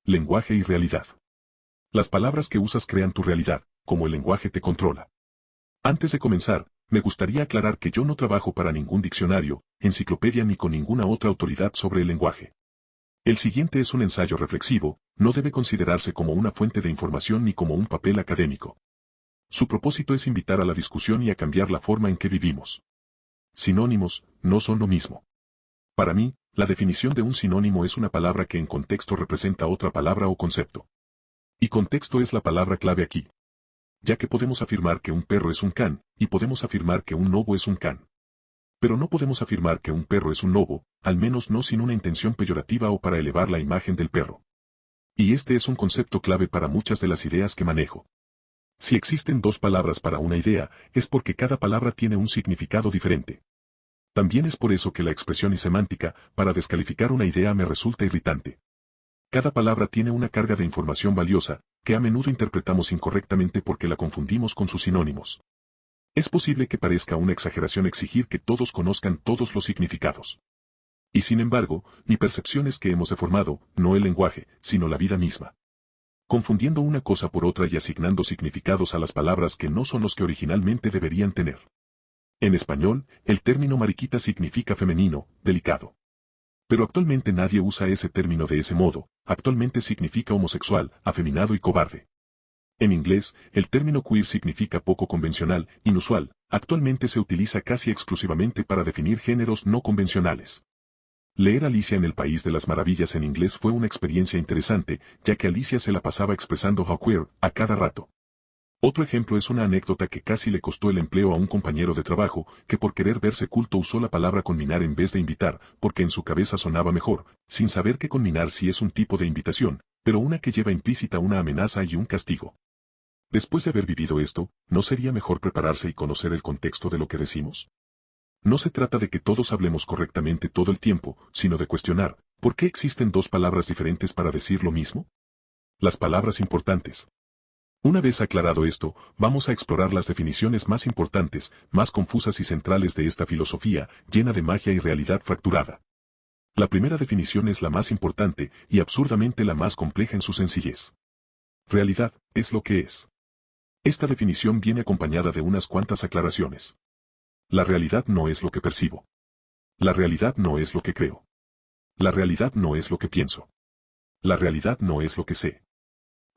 Lenguaje y realidad. Las palabras que usas crean tu realidad, como el lenguaje te controla. Antes de comenzar, me gustaría aclarar que yo no trabajo para ningún diccionario, enciclopedia ni con ninguna otra autoridad sobre el lenguaje. El siguiente es un ensayo reflexivo, no debe considerarse como una fuente de información ni como un papel académico. Su propósito es invitar a la discusión y a cambiar la forma en que vivimos. Sinónimos no son lo mismo. Para mí, la definición de un sinónimo es una palabra que en contexto representa otra palabra o concepto. Y contexto es la palabra clave aquí. Ya que podemos afirmar que un perro es un can, y podemos afirmar que un lobo es un can. Pero no podemos afirmar que un perro es un lobo, al menos no sin una intención peyorativa o para elevar la imagen del perro. Y este es un concepto clave para muchas de las ideas que manejo. Si existen dos palabras para una idea, es porque cada palabra tiene un significado diferente. También es por eso que la expresión y semántica, para descalificar una idea me resulta irritante. Cada palabra tiene una carga de información valiosa, que a menudo interpretamos incorrectamente porque la confundimos con sus sinónimos. Es posible que parezca una exageración exigir que todos conozcan todos los significados. Y sin embargo, mi percepción es que hemos deformado, no el lenguaje, sino la vida misma. Confundiendo una cosa por otra y asignando significados a las palabras que no son los que originalmente deberían tener. En español, el término mariquita significa femenino, delicado. Pero actualmente nadie usa ese término de ese modo, actualmente significa homosexual, afeminado y cobarde. En inglés, el término queer significa poco convencional, inusual, actualmente se utiliza casi exclusivamente para definir géneros no convencionales. Leer Alicia en el País de las Maravillas en inglés fue una experiencia interesante, ya que Alicia se la pasaba expresando how queer a cada rato. Otro ejemplo es una anécdota que casi le costó el empleo a un compañero de trabajo, que por querer verse culto usó la palabra conminar en vez de invitar, porque en su cabeza sonaba mejor, sin saber que conminar sí es un tipo de invitación, pero una que lleva implícita una amenaza y un castigo. Después de haber vivido esto, ¿no sería mejor prepararse y conocer el contexto de lo que decimos? No se trata de que todos hablemos correctamente todo el tiempo, sino de cuestionar, ¿por qué existen dos palabras diferentes para decir lo mismo? Las palabras importantes. Una vez aclarado esto, vamos a explorar las definiciones más importantes, más confusas y centrales de esta filosofía, llena de magia y realidad fracturada. La primera definición es la más importante, y absurdamente la más compleja en su sencillez. Realidad, es lo que es. Esta definición viene acompañada de unas cuantas aclaraciones. La realidad no es lo que percibo. La realidad no es lo que creo. La realidad no es lo que pienso. La realidad no es lo que sé.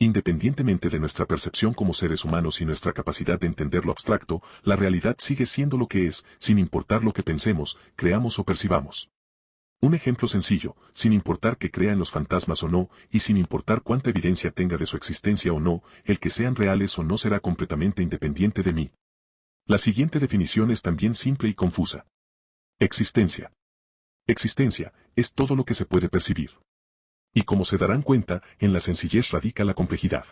Independientemente de nuestra percepción como seres humanos y nuestra capacidad de entender lo abstracto, la realidad sigue siendo lo que es, sin importar lo que pensemos, creamos o percibamos. Un ejemplo sencillo, sin importar que crea en los fantasmas o no, y sin importar cuánta evidencia tenga de su existencia o no, el que sean reales o no será completamente independiente de mí. La siguiente definición es también simple y confusa. Existencia. Existencia, es todo lo que se puede percibir. Y como se darán cuenta, en la sencillez radica la complejidad.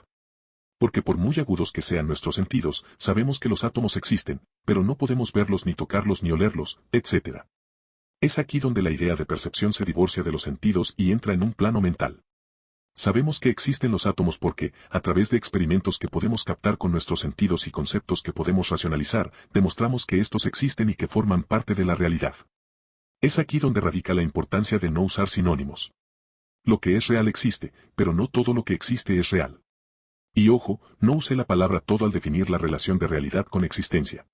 Porque por muy agudos que sean nuestros sentidos, sabemos que los átomos existen, pero no podemos verlos ni tocarlos ni olerlos, etc. Es aquí donde la idea de percepción se divorcia de los sentidos y entra en un plano mental. Sabemos que existen los átomos porque, a través de experimentos que podemos captar con nuestros sentidos y conceptos que podemos racionalizar, demostramos que estos existen y que forman parte de la realidad. Es aquí donde radica la importancia de no usar sinónimos. Lo que es real existe, pero no todo lo que existe es real. Y ojo, no usé la palabra todo al definir la relación de realidad con existencia.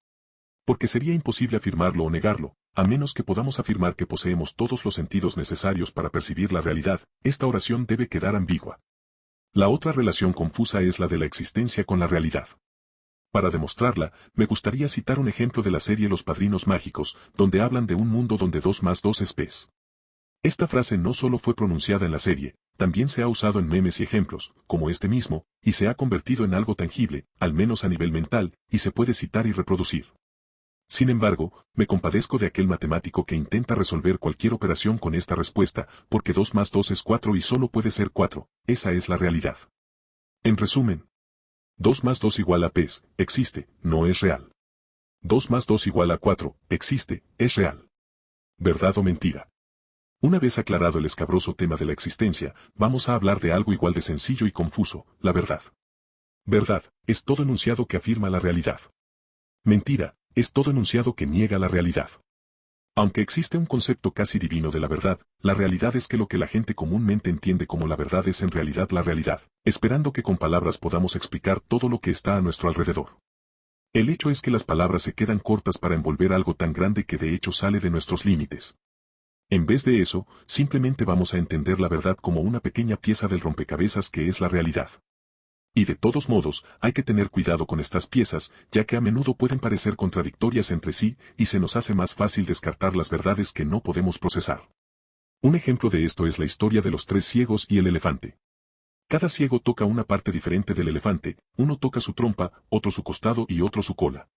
Porque sería imposible afirmarlo o negarlo, a menos que podamos afirmar que poseemos todos los sentidos necesarios para percibir la realidad, esta oración debe quedar ambigua. La otra relación confusa es la de la existencia con la realidad. Para demostrarla, me gustaría citar un ejemplo de la serie Los Padrinos Mágicos, donde hablan de un mundo donde 2 más 2 es pez. Esta frase no solo fue pronunciada en la serie, también se ha usado en memes y ejemplos, como este mismo, y se ha convertido en algo tangible, al menos a nivel mental, y se puede citar y reproducir. Sin embargo, me compadezco de aquel matemático que intenta resolver cualquier operación con esta respuesta, porque 2 más 2 es 4 y solo puede ser 4, esa es la realidad. En resumen, 2 más 2 igual a pez, existe, no es real. 2 más 2 igual a 4, existe, es real. ¿Verdad o mentira? Una vez aclarado el escabroso tema de la existencia, vamos a hablar de algo igual de sencillo y confuso, la verdad. Verdad, es todo enunciado que afirma la realidad. Mentira, es todo enunciado que niega la realidad. Aunque existe un concepto casi divino de la verdad, la realidad es que lo que la gente comúnmente entiende como la verdad es en realidad la realidad, esperando que con palabras podamos explicar todo lo que está a nuestro alrededor. El hecho es que las palabras se quedan cortas para envolver algo tan grande que de hecho sale de nuestros límites. En vez de eso, simplemente vamos a entender la verdad como una pequeña pieza del rompecabezas que es la realidad. Y de todos modos, hay que tener cuidado con estas piezas, ya que a menudo pueden parecer contradictorias entre sí, y se nos hace más fácil descartar las verdades que no podemos procesar. Un ejemplo de esto es la historia de los tres ciegos y el elefante. Cada ciego toca una parte diferente del elefante, uno toca su trompa, otro su costado y otro su cola.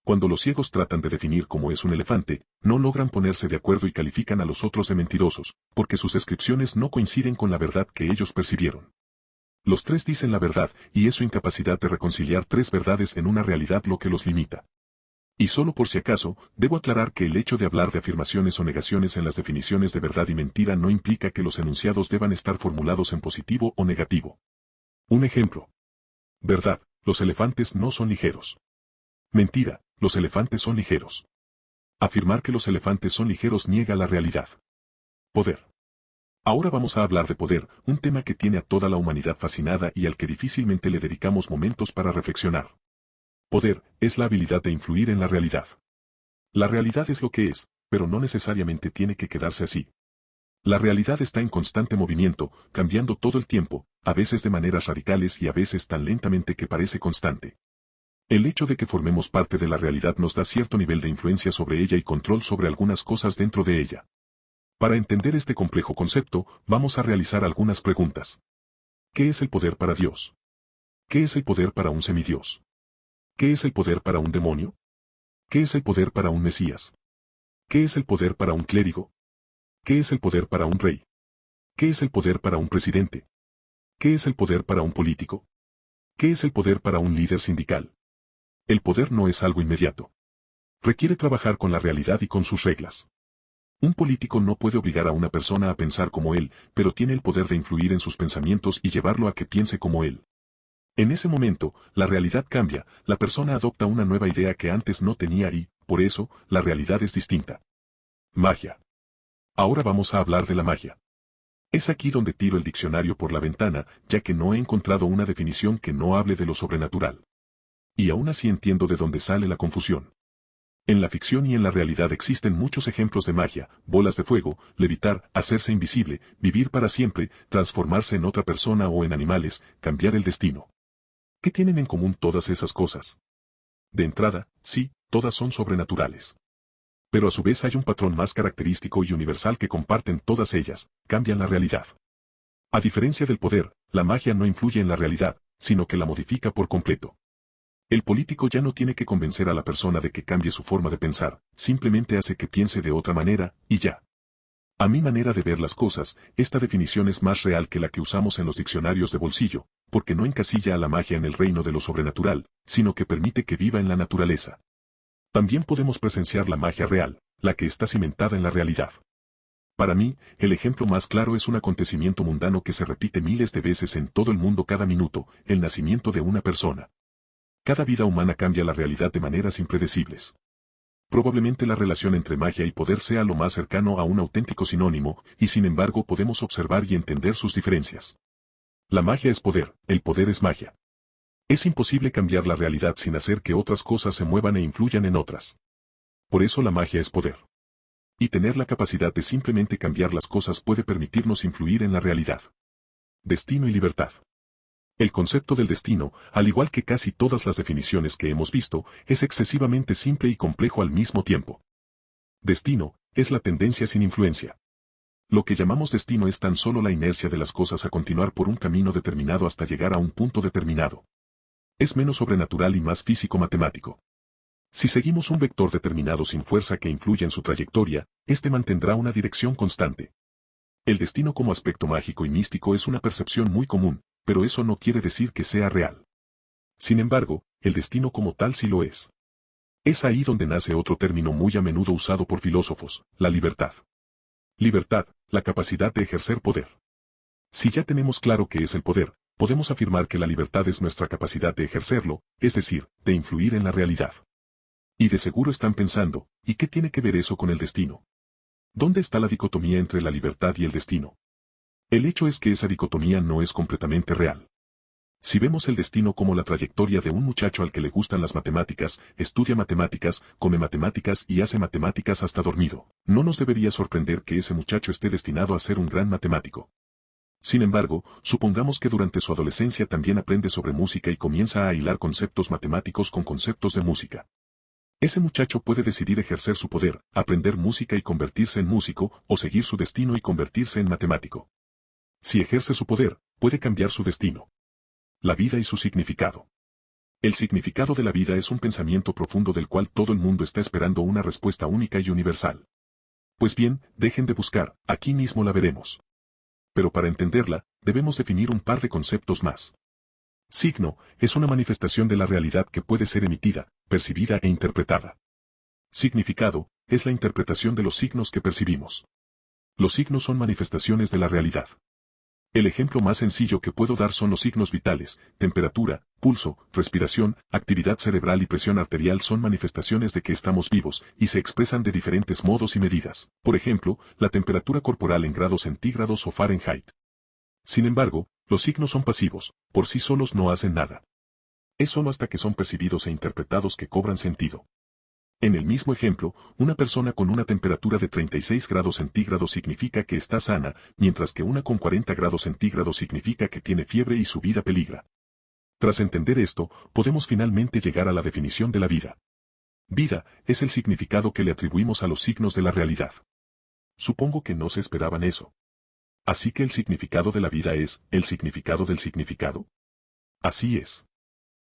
Cuando los ciegos tratan de definir cómo es un elefante, no logran ponerse de acuerdo y califican a los otros de mentirosos, porque sus descripciones no coinciden con la verdad que ellos percibieron. Los tres dicen la verdad, y es su incapacidad de reconciliar tres verdades en una realidad lo que los limita. Y solo por si acaso, debo aclarar que el hecho de hablar de afirmaciones o negaciones en las definiciones de verdad y mentira no implica que los enunciados deban estar formulados en positivo o negativo. Un ejemplo. Verdad, los elefantes no son ligeros. Mentira, los elefantes son ligeros. Afirmar que los elefantes son ligeros niega la realidad. Poder. Ahora vamos a hablar de poder, un tema que tiene a toda la humanidad fascinada y al que difícilmente le dedicamos momentos para reflexionar. Poder es la habilidad de influir en la realidad. La realidad es lo que es, pero no necesariamente tiene que quedarse así. La realidad está en constante movimiento, cambiando todo el tiempo, a veces de maneras radicales y a veces tan lentamente que parece constante. El hecho de que formemos parte de la realidad nos da cierto nivel de influencia sobre ella y control sobre algunas cosas dentro de ella. Para entender este complejo concepto, vamos a realizar algunas preguntas. ¿Qué es el poder para Dios? ¿Qué es el poder para un semidios? ¿Qué es el poder para un demonio? ¿Qué es el poder para un Mesías? ¿Qué es el poder para un clérigo? ¿Qué es el poder para un rey? ¿Qué es el poder para un presidente? ¿Qué es el poder para un político? ¿Qué es el poder para un líder sindical? El poder no es algo inmediato. Requiere trabajar con la realidad y con sus reglas. Un político no puede obligar a una persona a pensar como él, pero tiene el poder de influir en sus pensamientos y llevarlo a que piense como él. En ese momento, la realidad cambia, la persona adopta una nueva idea que antes no tenía y, por eso, la realidad es distinta. Magia. Ahora vamos a hablar de la magia. Es aquí donde tiro el diccionario por la ventana, ya que no he encontrado una definición que no hable de lo sobrenatural. Y aún así entiendo de dónde sale la confusión. En la ficción y en la realidad existen muchos ejemplos de magia: bolas de fuego, levitar, hacerse invisible, vivir para siempre, transformarse en otra persona o en animales, cambiar el destino. ¿Qué tienen en común todas esas cosas? De entrada, sí, todas son sobrenaturales. Pero a su vez hay un patrón más característico y universal que comparten todas ellas: cambian la realidad. A diferencia del poder, la magia no influye en la realidad, sino que la modifica por completo. El político ya no tiene que convencer a la persona de que cambie su forma de pensar, simplemente hace que piense de otra manera, y ya. A mi manera de ver las cosas, esta definición es más real que la que usamos en los diccionarios de bolsillo, porque no encasilla a la magia en el reino de lo sobrenatural, sino que permite que viva en la naturaleza. También podemos presenciar la magia real, la que está cimentada en la realidad. Para mí, el ejemplo más claro es un acontecimiento mundano que se repite miles de veces en todo el mundo cada minuto: el nacimiento de una persona. Cada vida humana cambia la realidad de maneras impredecibles. Probablemente la relación entre magia y poder sea lo más cercano a un auténtico sinónimo, y sin embargo podemos observar y entender sus diferencias. La magia es poder, el poder es magia. Es imposible cambiar la realidad sin hacer que otras cosas se muevan e influyan en otras. Por eso la magia es poder. Y tener la capacidad de simplemente cambiar las cosas puede permitirnos influir en la realidad. Destino y libertad. El concepto del destino, al igual que casi todas las definiciones que hemos visto, es excesivamente simple y complejo al mismo tiempo. Destino es la tendencia sin influencia. Lo que llamamos destino es tan solo la inercia de las cosas a continuar por un camino determinado hasta llegar a un punto determinado. Es menos sobrenatural y más físico-matemático. Si seguimos un vector determinado sin fuerza que influya en su trayectoria, este mantendrá una dirección constante. El destino como aspecto mágico y místico es una percepción muy común, pero eso no quiere decir que sea real. Sin embargo, el destino como tal sí lo es. Es ahí donde nace otro término muy a menudo usado por filósofos: la libertad. Libertad, la capacidad de ejercer poder. Si ya tenemos claro qué es el poder, podemos afirmar que la libertad es nuestra capacidad de ejercerlo, es decir, de influir en la realidad. Y de seguro están pensando, ¿y qué tiene que ver eso con el destino? ¿Dónde está la dicotomía entre la libertad y el destino? El hecho es que esa dicotomía no es completamente real. Si vemos el destino como la trayectoria de un muchacho al que le gustan las matemáticas, estudia matemáticas, come matemáticas y hace matemáticas hasta dormido, no nos debería sorprender que ese muchacho esté destinado a ser un gran matemático. Sin embargo, supongamos que durante su adolescencia también aprende sobre música y comienza a hilar conceptos matemáticos con conceptos de música. Ese muchacho puede decidir ejercer su poder, aprender música y convertirse en músico, o seguir su destino y convertirse en matemático. Si ejerce su poder, puede cambiar su destino. La vida y su significado. El significado de la vida es un pensamiento profundo del cual todo el mundo está esperando una respuesta única y universal. Pues bien, dejen de buscar, aquí mismo la veremos. Pero para entenderla, debemos definir un par de conceptos más. Signo es una manifestación de la realidad que puede ser emitida, percibida e interpretada. Significado es la interpretación de los signos que percibimos. Los signos son manifestaciones de la realidad. El ejemplo más sencillo que puedo dar son los signos vitales: temperatura, pulso, respiración, actividad cerebral y presión arterial son manifestaciones de que estamos vivos, y se expresan de diferentes modos y medidas. Por ejemplo, la temperatura corporal en grados centígrados o Fahrenheit. Sin embargo, los signos son pasivos, por sí solos no hacen nada. Es solo hasta que son percibidos e interpretados que cobran sentido. En el mismo ejemplo, una persona con una temperatura de 36 grados centígrados significa que está sana, mientras que una con 40 grados centígrados significa que tiene fiebre y su vida peligra. Tras entender esto, podemos finalmente llegar a la definición de la vida. Vida es el significado que le atribuimos a los signos de la realidad. Supongo que no se esperaban eso. Así que el significado de la vida es el significado del significado. Así es.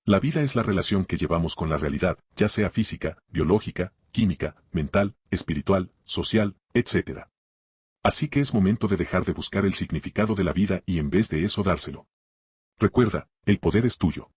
La vida es la relación que llevamos con la realidad, ya sea física, biológica, química, mental, espiritual, social, etc. Así que es momento de dejar de buscar el significado de la vida y en vez de eso dárselo. Recuerda, el poder es tuyo.